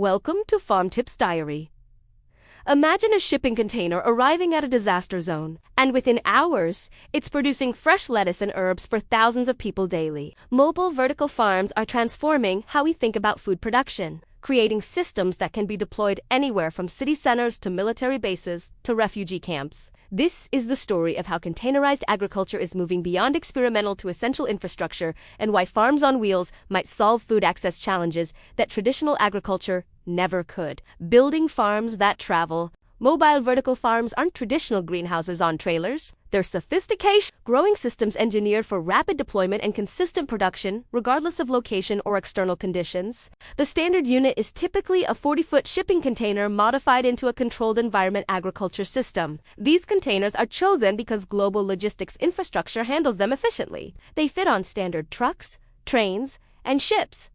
Welcome to Farmtips Diary. Imagine a shipping container arriving at a disaster zone, and within hours, it's producing fresh lettuce and herbs for thousands of people daily. Mobile vertical farms are transforming how we think about food production, creating systems that can be deployed anywhere from city centers to military bases to refugee camps. This is the story of how containerized agriculture is moving beyond experimental to essential infrastructure, and why farms on wheels might solve food access challenges that traditional agriculture never could. Building farms that travel. Mobile vertical farms aren't traditional greenhouses on trailers. They're sophisticated, growing systems engineered for rapid deployment and consistent production, regardless of location or external conditions. The standard unit is typically a 40-foot shipping container modified into a controlled environment agriculture system. These containers are chosen because global logistics infrastructure handles them efficiently. They fit on standard trucks, trains, and ships.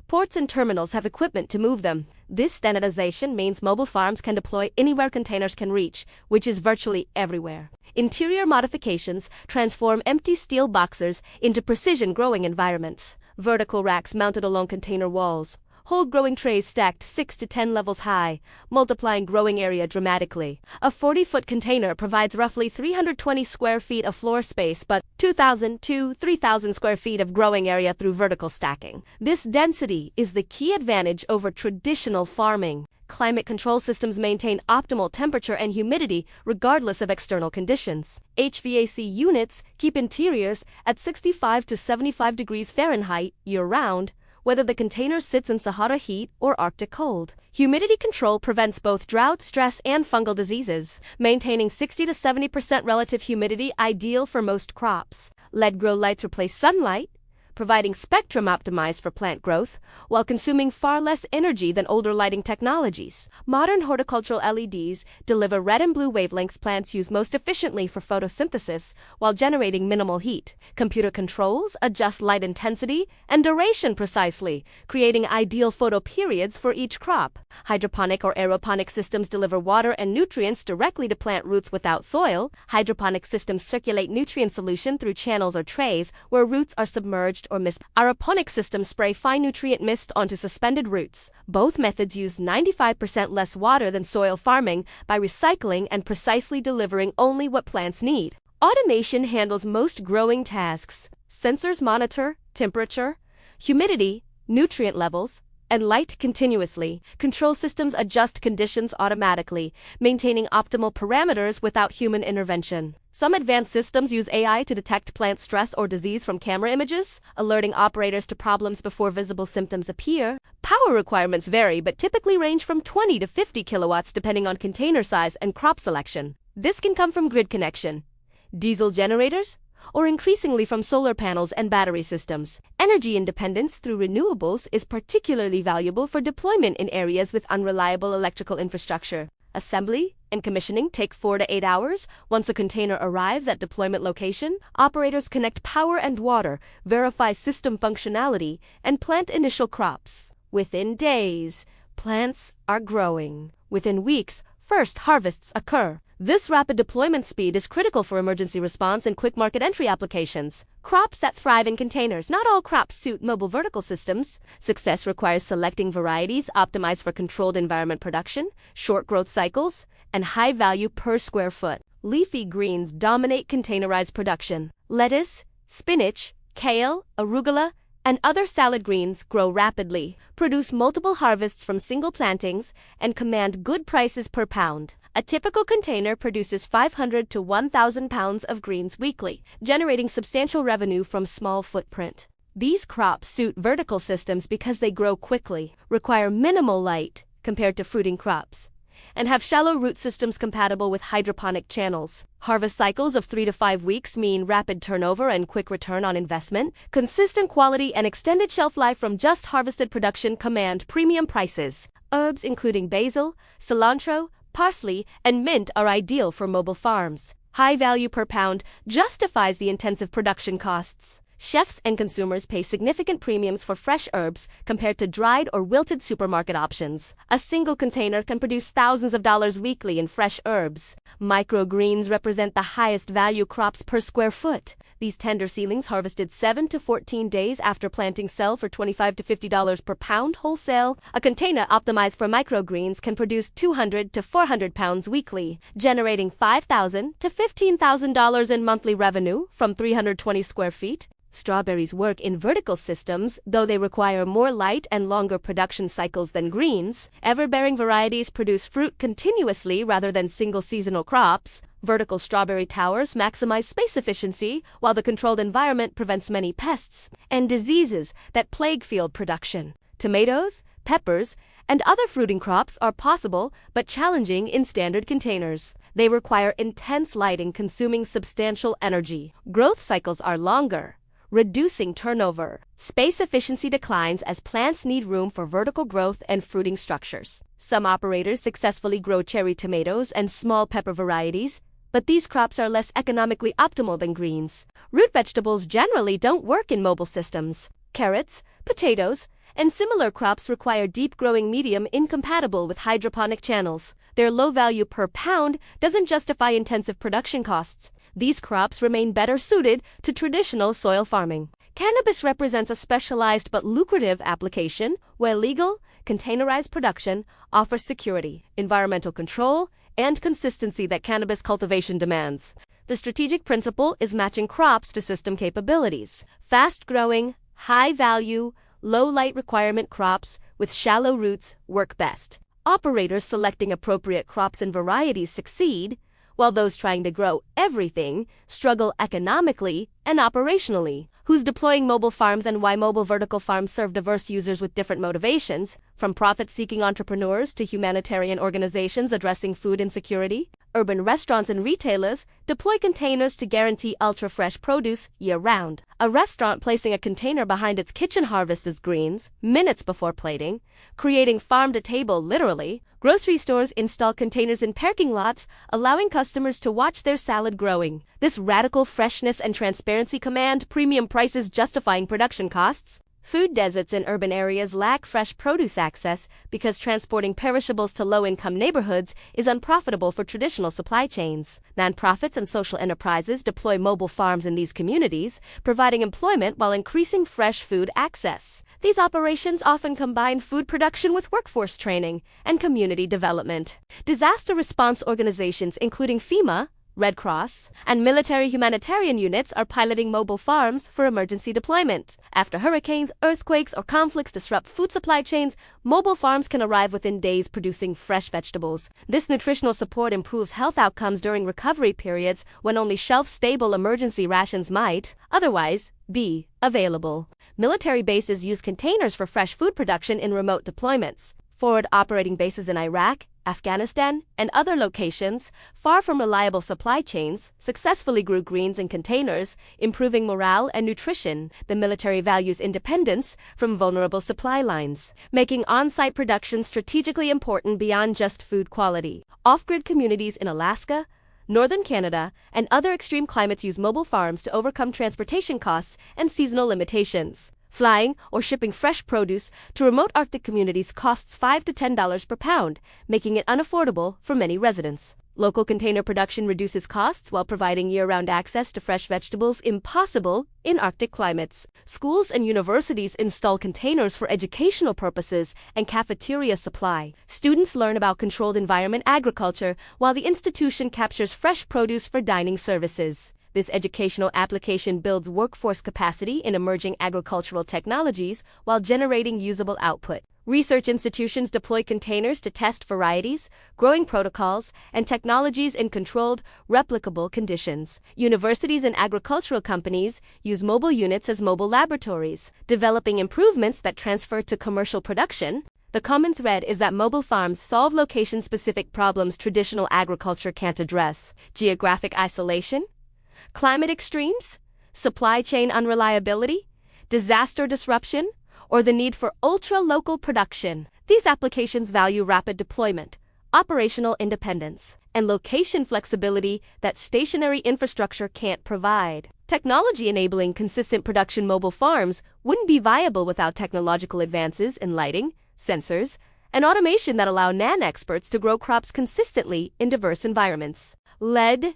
Ports and terminals have equipment to move them. This standardization means mobile farms can deploy anywhere containers can reach, which is virtually everywhere. Interior modifications transform empty steel boxes into precision growing environments. Vertical racks mounted along container walls hold growing trays stacked 6 to 10 levels high, multiplying growing area dramatically. A 40-foot container provides roughly 320 square feet of floor space but 2,000 to 3,000 square feet of growing area through vertical stacking. This density is the key advantage over traditional farming. Climate control systems maintain optimal temperature and humidity regardless of external conditions. HVAC units keep interiors at 65 to 75 degrees Fahrenheit year-round, whether the container sits in Sahara heat or Arctic cold. Humidity control prevents both drought, stress, and fungal diseases, maintaining 60 to 70% relative humidity ideal for most crops. LED grow lights replace sunlight, providing spectrum optimized for plant growth, while consuming far less energy than older lighting technologies. Modern horticultural LEDs deliver red and blue wavelengths plants use most efficiently for photosynthesis, while generating minimal heat. Computer controls adjust light intensity and duration precisely, creating ideal photoperiods for each crop. Hydroponic or aeroponic systems deliver water and nutrients directly to plant roots without soil. Hydroponic systems circulate nutrient solution through channels or trays where roots are submerged or mist. Aeroponic systems spray fine nutrient mist onto suspended roots. Both methods use 95% less water than soil farming by recycling and precisely delivering only what plants need. Automation handles most growing tasks. Sensors monitor temperature, humidity, nutrient levels, and light continuously. Control systems adjust conditions automatically, maintaining optimal parameters without human intervention. Some advanced systems use AI to detect plant stress or disease from camera images, alerting operators to problems before visible symptoms appear. Power requirements vary but typically range from 20 to 50 kilowatts depending on container size and crop selection. This can come from grid connection, diesel generators, or increasingly from solar panels and battery systems. Energy independence through renewables is particularly valuable for deployment in areas with unreliable electrical infrastructure. Assembly and commissioning take 4 to 8 hours. Once a container arrives at deployment location, operators connect power and water, verify system functionality, and plant initial crops. Within days, plants are growing. Within weeks, first harvests occur. This rapid deployment speed is critical for emergency response and quick market entry applications. Crops that thrive in containers. Not all crops suit mobile vertical systems. Success requires selecting varieties optimized for controlled environment production, short growth cycles, and high value per square foot. Leafy greens dominate containerized production. Lettuce, spinach, kale, arugula, and other salad greens grow rapidly, produce multiple harvests from single plantings, and command good prices per pound. A typical container produces 500 to 1,000 pounds of greens weekly, generating substantial revenue from small footprint. These crops suit vertical systems because they grow quickly, require minimal light compared to fruiting crops, and have shallow root systems compatible with hydroponic channels. Harvest cycles of 3 to 5 weeks mean rapid turnover and quick return on investment. Consistent quality and extended shelf life from just harvested production command premium prices. Herbs including basil, cilantro, parsley, and mint are ideal for mobile farms. High value per pound justifies the intensive production costs. chefs and consumers pay significant premiums for fresh herbs compared to dried or wilted supermarket options. A single container can produce thousands of dollars weekly in fresh herbs. Microgreens represent the highest value crops per square foot. These tender seedlings harvested 7 to 14 days after planting sell for $25 to $50 per pound wholesale. A container optimized for microgreens can produce 200 to 400 pounds weekly, generating $5,000 to $15,000 in monthly revenue from 320 square feet. Strawberries work in vertical systems, though they require more light and longer production cycles than greens. Everbearing varieties produce fruit continuously rather than single seasonal crops. Vertical strawberry towers maximize space efficiency, while the controlled environment prevents many pests and diseases that plague field production. Tomatoes, peppers, and other fruiting crops are possible but challenging in standard containers. They require intense lighting, consuming substantial energy. Growth cycles are longer, reducing turnover. Space efficiency declines as plants need room for vertical growth and fruiting structures. Some operators successfully grow cherry tomatoes and small pepper varieties, but these crops are less economically optimal than greens. Root vegetables generally don't work in mobile systems. Carrots, potatoes, and similar crops require deep-growing medium incompatible with hydroponic channels. Their low value per pound doesn't justify intensive production costs. These crops remain better suited to traditional soil farming. Cannabis represents a specialized but lucrative application where legal, containerized production offers security, environmental control, and consistency that cannabis cultivation demands. The strategic principle is matching crops to system capabilities. Fast-growing, high-value, low-light requirement crops with shallow roots work best. Operators selecting appropriate crops and varieties succeed, while those trying to grow everything struggle economically and operationally. Who's deploying mobile farms and why mobile vertical farms serve diverse users with different motivations, from profit-seeking entrepreneurs to humanitarian organizations addressing food insecurity? Urban restaurants and retailers deploy containers to guarantee ultra-fresh produce year-round. A restaurant placing a container behind its kitchen harvests greens minutes before plating, creating farm-to-table literally. Grocery stores install containers in parking lots, allowing customers to watch their salad growing. This radical freshness and transparency command premium prices justifying production costs. Food deserts in urban areas lack fresh produce access because transporting perishables to low-income neighborhoods is unprofitable for traditional supply chains. Nonprofits and social enterprises deploy mobile farms in these communities, providing employment while increasing fresh food access. These operations often combine food production with workforce training and community development. Disaster response organizations, including FEMA, Red Cross, and military humanitarian units are piloting mobile farms for emergency deployment. After hurricanes, earthquakes, or conflicts disrupt food supply chains, mobile farms can arrive within days producing fresh vegetables. This nutritional support improves health outcomes during recovery periods when only shelf-stable emergency rations might otherwise be available. Military bases use containers for fresh food production in remote deployments. Forward operating bases in Iraq, Afghanistan, and other locations, far from reliable supply chains, successfully grew greens in containers, improving morale and nutrition. The military values independence from vulnerable supply lines, making on-site production strategically important beyond just food quality. Off-grid communities in Alaska, northern Canada, and other extreme climates use mobile farms to overcome transportation costs and seasonal limitations. Flying or shipping fresh produce to remote Arctic communities costs $5 to $10 per pound, making it unaffordable for many residents. Local container production reduces costs while providing year-round access to fresh vegetables impossible in Arctic climates. Schools and universities install containers for educational purposes and cafeteria supply. Students learn about controlled environment agriculture while the institution captures fresh produce for dining services. This educational application builds workforce capacity in emerging agricultural technologies while generating usable output. Research institutions deploy containers to test varieties, growing protocols, and technologies in controlled, replicable conditions. Universities and agricultural companies use mobile units as mobile laboratories, developing improvements that transfer to commercial production. The common thread is that mobile farms solve location-specific problems traditional agriculture can't address: geographic isolation, climate extremes, supply chain unreliability, disaster disruption, or the need for ultra-local production. These applications value rapid deployment, operational independence, and location flexibility that stationary infrastructure can't provide. Technology enabling consistent production mobile farms wouldn't be viable without technological advances in lighting, sensors, and automation that allow experts to grow crops consistently in diverse environments. LED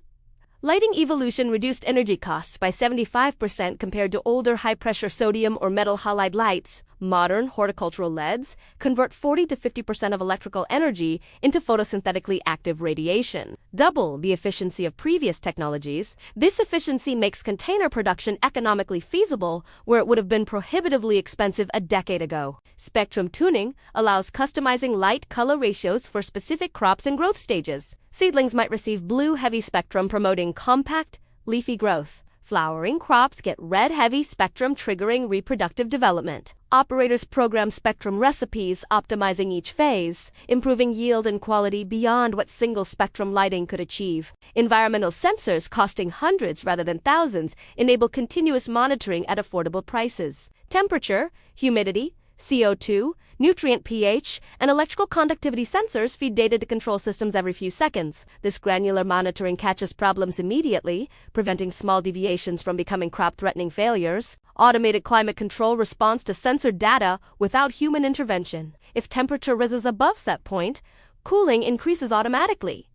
lighting evolution reduced energy costs by 75% compared to older high-pressure sodium or metal halide lights. Modern horticultural LEDs convert 40 to 50% of electrical energy into photosynthetically active radiation, double the efficiency of previous technologies. This efficiency makes container production economically feasible where it would have been prohibitively expensive a decade ago. Spectrum tuning allows customizing light-color ratios for specific crops and growth stages. Seedlings might receive blue-heavy spectrum promoting compact, leafy growth. Flowering crops get red-heavy spectrum triggering reproductive development. Operators program spectrum recipes, optimizing each phase, improving yield and quality beyond what single spectrum lighting could achieve. Environmental sensors costing hundreds rather than thousands enable continuous monitoring at affordable prices. Temperature, humidity, CO2, nutrient pH, and electrical conductivity sensors feed data to control systems every few seconds. This granular monitoring catches problems immediately, preventing small deviations from becoming crop-threatening failures. Automated climate control responds to sensor data without human intervention. If temperature rises above set point, cooling increases automatically.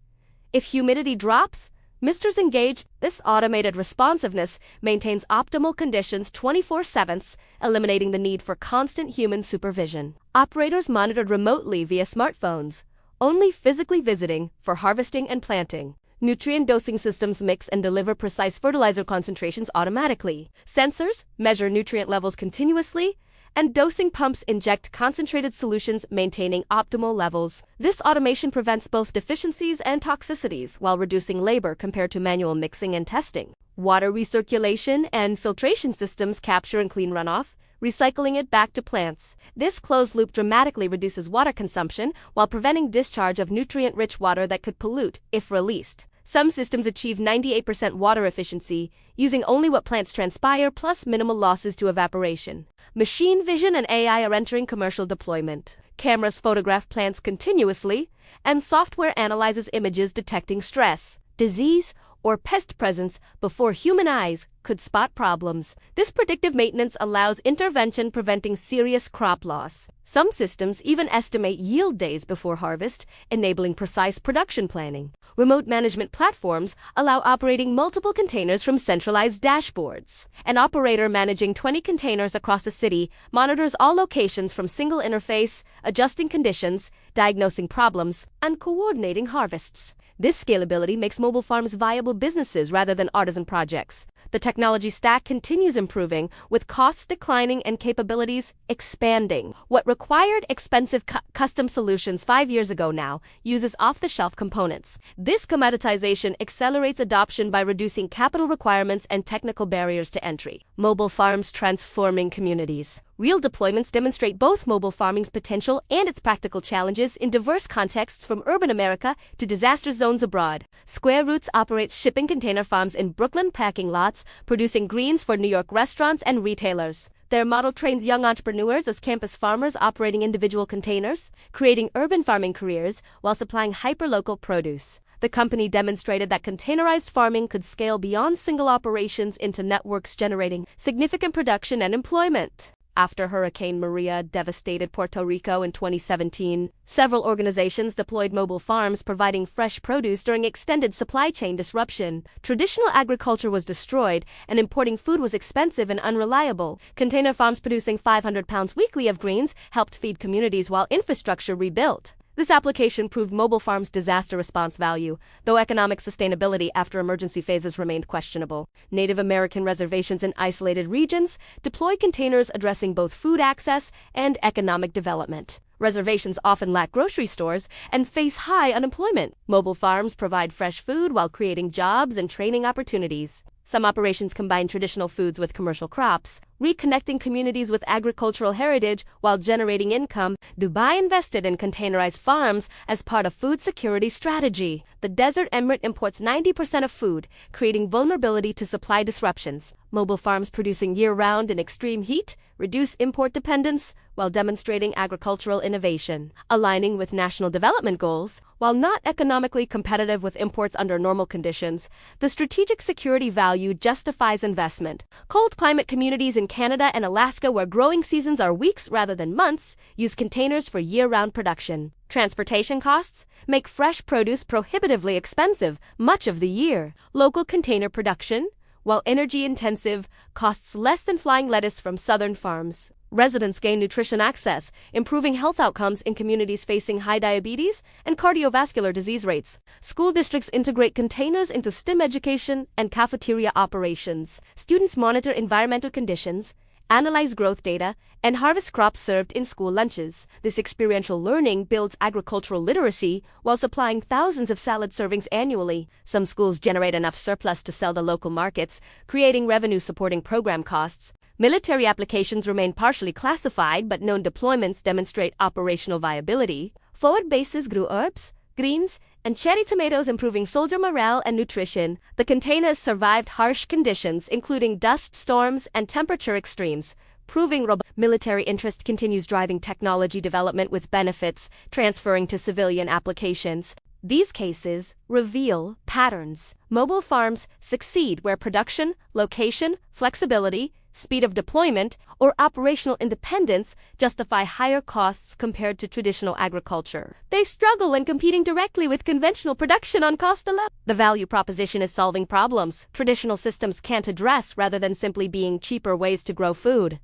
If humidity drops, misters engage. This automated responsiveness maintains optimal conditions 24/7, eliminating the need for constant human supervision. Operators monitored remotely via smartphones, only physically visiting for harvesting and planting. Nutrient dosing systems mix and deliver precise fertilizer concentrations automatically. Sensors measure nutrient levels continuously, and dosing pumps inject concentrated solutions, maintaining optimal levels. This automation prevents both deficiencies and toxicities while reducing labor compared to manual mixing and testing. Water recirculation and filtration systems capture and clean runoff, recycling it back to plants. This closed loop dramatically reduces water consumption while preventing discharge of nutrient-rich water that could pollute if released. Some systems achieve 98% water efficiency, using only what plants transpire plus minimal losses to evaporation. Machine vision and AI are entering commercial deployment. Cameras photograph plants continuously, and software analyzes images detecting stress, disease, or pest presence before human eyes could spot problems. This predictive maintenance allows intervention, preventing serious crop loss. Some systems even estimate yield days before harvest, enabling precise production planning. Remote management platforms allow operating multiple containers from centralized dashboards. An operator managing 20 containers across a city monitors all locations from single interface, adjusting conditions, diagnosing problems, and coordinating harvests. This scalability makes mobile farms viable businesses rather than artisan projects. The technology stack continues improving, with costs declining and capabilities expanding. What required expensive custom solutions 5 years ago now uses off-the-shelf components. This commoditization accelerates adoption by reducing capital requirements and technical barriers to entry. Mobile farms transforming communities. Real deployments demonstrate both mobile farming's potential and its practical challenges in diverse contexts, from urban America to disaster zones abroad. Square Roots operates shipping container farms in Brooklyn packing lots, producing greens for New York restaurants and retailers. Their model trains young entrepreneurs as campus farmers operating individual containers, creating urban farming careers while supplying hyperlocal produce. The company demonstrated that containerized farming could scale beyond single operations into networks, generating significant production and employment. After Hurricane Maria devastated Puerto Rico in 2017, several organizations deployed mobile farms providing fresh produce during extended supply chain disruption. Traditional agriculture was destroyed, and importing food was expensive and unreliable. Container farms producing 500 pounds weekly of greens helped feed communities while infrastructure rebuilt. This application proved mobile farms' disaster response value, though economic sustainability after emergency phases remained questionable. Native American reservations in isolated regions deploy containers addressing both food access and economic development. Reservations often lack grocery stores and face high unemployment. Mobile farms provide fresh food while creating jobs and training opportunities. Some operations combine traditional foods with commercial crops, reconnecting communities with agricultural heritage while generating income. Dubai invested in containerized farms as part of food security strategy. The Desert Emirate imports 90% of food, creating vulnerability to supply disruptions. Mobile farms producing year-round in extreme heat reduce import dependence while demonstrating agricultural innovation, aligning with national development goals. While not economically competitive with imports under normal conditions, the strategic security value justifies investment. Cold climate communities in Canada and Alaska, where growing seasons are weeks rather than months, use containers for year-round production. Transportation costs make fresh produce prohibitively expensive much of the year. Local container production, while energy-intensive, costs less than flying lettuce from southern farms. Residents gain nutrition access, improving health outcomes in communities facing high diabetes and cardiovascular disease rates. School districts integrate containers into STEM education and cafeteria operations. Students monitor environmental conditions, analyze growth data, and harvest crops served in school lunches. This experiential learning builds agricultural literacy while supplying thousands of salad servings annually. Some schools generate enough surplus to sell to local markets, creating revenue-supporting program costs. Military applications remain partially classified, but known deployments demonstrate operational viability. Forward bases grew herbs, greens, and cherry tomatoes, improving soldier morale and nutrition. The containers survived harsh conditions, including dust storms and temperature extremes, proving robust. Military interest continues driving technology development, with benefits transferring to civilian applications. These cases reveal patterns. Mobile farms succeed where production, location, flexibility, speed of deployment, or operational independence justify higher costs compared to traditional agriculture. They struggle when competing directly with conventional production on cost alone. The value proposition is solving problems traditional systems can't address, rather than simply being cheaper ways to grow food.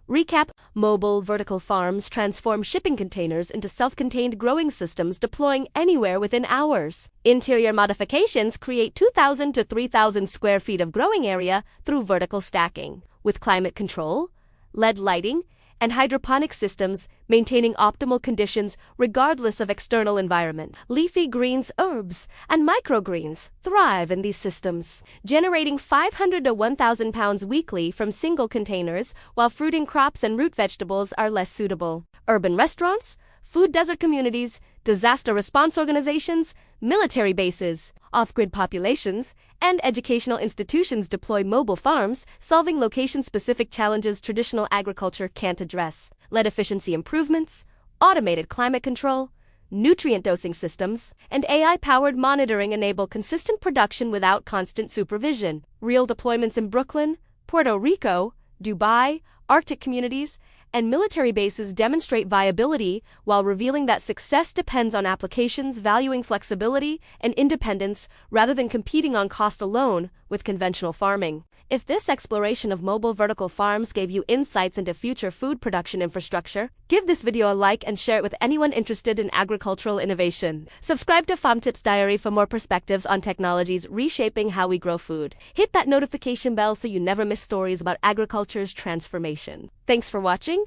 Recap: mobile vertical farms transform shipping containers into self-contained growing systems, deploying anywhere within hours. Interior modifications create 2,000 to 3,000 square feet of growing area through vertical stacking, with climate control, LED lighting, and hydroponic systems maintaining optimal conditions regardless of external environment. Leafy greens, herbs, and microgreens thrive in these systems, generating 500 to 1,000 pounds weekly from single containers, while fruiting crops and root vegetables are less suitable. Urban restaurants, food desert communities, disaster response organizations, military bases, off-grid populations, and educational institutions deploy mobile farms, solving location-specific challenges traditional agriculture can't address. Lead efficiency improvements, automated climate control, nutrient dosing systems, and AI-powered monitoring enable consistent production without constant supervision. Real deployments in Brooklyn, Puerto Rico, Dubai, Arctic communities, and military bases demonstrate viability, while revealing that success depends on applications valuing flexibility and independence rather than competing on cost alone with conventional farming. If this exploration of mobile vertical farms gave you insights into future food production infrastructure, give this video a like and share it with anyone interested in agricultural innovation. Subscribe to Farmtips Diary for more perspectives on technologies reshaping how we grow food. Hit that notification bell so you never miss stories about agriculture's transformation. Thanks for watching,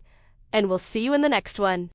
and we'll see you in the next one.